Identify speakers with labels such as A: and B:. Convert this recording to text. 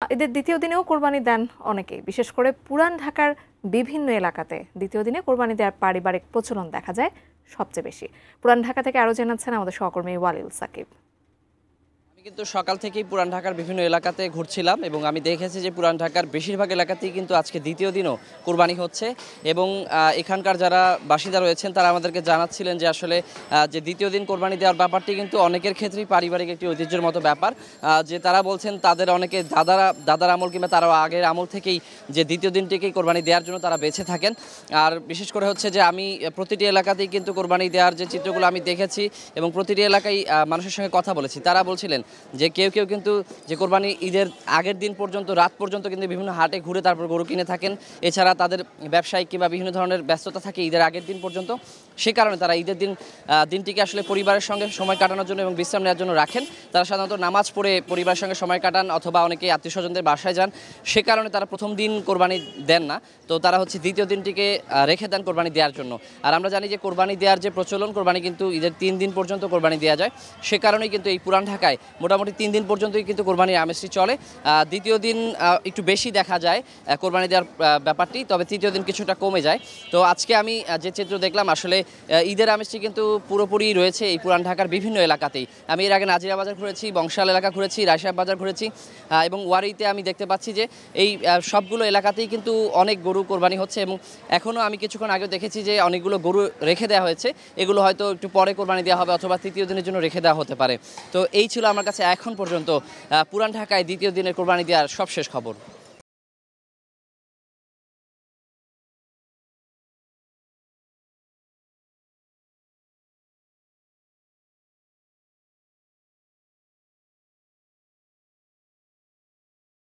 A: ঈদের দ্বিতীয় দিনেও কোরবানি দেন অনেকেই, বিশেষ করে পুরান ঢাকার বিভিন্ন এলাকাতে দ্বিতীয় দিনে কোরবানি দেওয়ার পারিবারিক প্রচলন দেখা যায় সবচেয়ে বেশি। পুরান ঢাকা থেকে আরও জানাচ্ছেন আমাদের সহকর্মী ওয়ালিল সাকিব।
B: কিন্তু সকাল থেকেই পুরান ঢাকার বিভিন্ন এলাকাতে ঘুরছিলাম এবং আমি দেখেছি যে পুরান ঢাকার বেশিরভাগ এলাকাতেই কিন্তু আজকে দ্বিতীয় দিনও কোরবানি হচ্ছে এবং এখানকার যারা বাসিন্দা রয়েছেন তারা আমাদেরকে জানাচ্ছিলেন যে আসলে যে দ্বিতীয় দিন কোরবানি দেওয়ার ব্যাপারটি কিন্তু অনেকের ক্ষেত্রেই পারিবারিক একটি ঐতিহ্যের মতো ব্যাপার। যে তারা বলছেন তাদের অনেকে দাদার আমল কিংবা তারা আগের আমল থেকেই যে দ্বিতীয় দিনটিকেই কোরবানি দেওয়ার জন্য তারা বেছে থাকেন। আর বিশেষ করে হচ্ছে যে আমি প্রতিটি এলাকাতেই কিন্তু কোরবানি দেওয়ার যে চিত্রগুলো আমি দেখেছি এবং প্রতিটি এলাকায় মানুষের সঙ্গে কথা বলেছি, তারা বলছিলেন যে কেউ কেউ কিন্তু যে কোরবানি ঈদের আগের দিন পর্যন্ত রাত পর্যন্ত কিন্তু বিভিন্ন হাটে ঘুরে তারপর গরু কিনে থাকেন। এছাড়া তাদের ব্যবসায়িক কিংবা বিভিন্ন ধরনের ব্যস্ততা থাকে ঈদের আগের দিন পর্যন্ত, সে কারণে তারা ঈদের দিনটিকে আসলে পরিবারের সঙ্গে সময় কাটানোর জন্য এবং বিশ্রাম নেওয়ার জন্য রাখেন। তারা সাধারণত নামাজ পড়ে পরিবারের সঙ্গে সময় কাটান অথবা অনেকে আত্মীয় স্বজনদের বাসায় যান, সে কারণে তারা প্রথম দিন কোরবানি দেন না, তো তারা হচ্ছে দ্বিতীয় দিনটিকে রেখে দেন কোরবানি দেওয়ার জন্য। আর আমরা জানি যে কোরবানি দেওয়ার যে প্রচলন, কোরবানি কিন্তু ঈদের 3 দিন পর্যন্ত কোরবানি দেওয়া যায়, সে কারণেই কিন্তু এই পুরান ঢাকায় মোটামুটি 3 দিন পর্যন্তই কিন্তু কোরবানির আমেজটি চলে। দ্বিতীয় দিন একটু বেশি দেখা যায় কোরবানি দেওয়ার ব্যাপারটি, তবে তৃতীয় দিন কিছুটা কমে যায়। তো আজকে আমি যে চিত্র দেখলাম আসলে ঈদের আমেজটি কিন্তু পুরোপুরি রয়েছে এই পুরান ঢাকার বিভিন্ন এলাকাতেই। আমি এর আগে নাজিরা বাজার ঘুরেছি, বংশাল এলাকা ঘুরেছি, রায়সাহেব বাজার ঘুরেছি এবং ওয়ারিতে আমি দেখতে পাচ্ছি যে এই সবগুলো এলাকাতেই কিন্তু অনেক গরু কোরবানি হচ্ছে এবং এখনও আমি কিছুক্ষণ আগে দেখেছি যে অনেকগুলো গরু রেখে দেওয়া হয়েছে, এগুলো হয়তো একটু পরে কোরবানি দেওয়া হবে অথবা তৃতীয় দিনের জন্য রেখে দেওয়া হতে পারে। তো এই ছিল আমার কাছে এখন পর্যন্ত পুরান ঢাকায় দ্বিতীয় দিনের কোরবানি দেওয়ার সবশেষ খবর।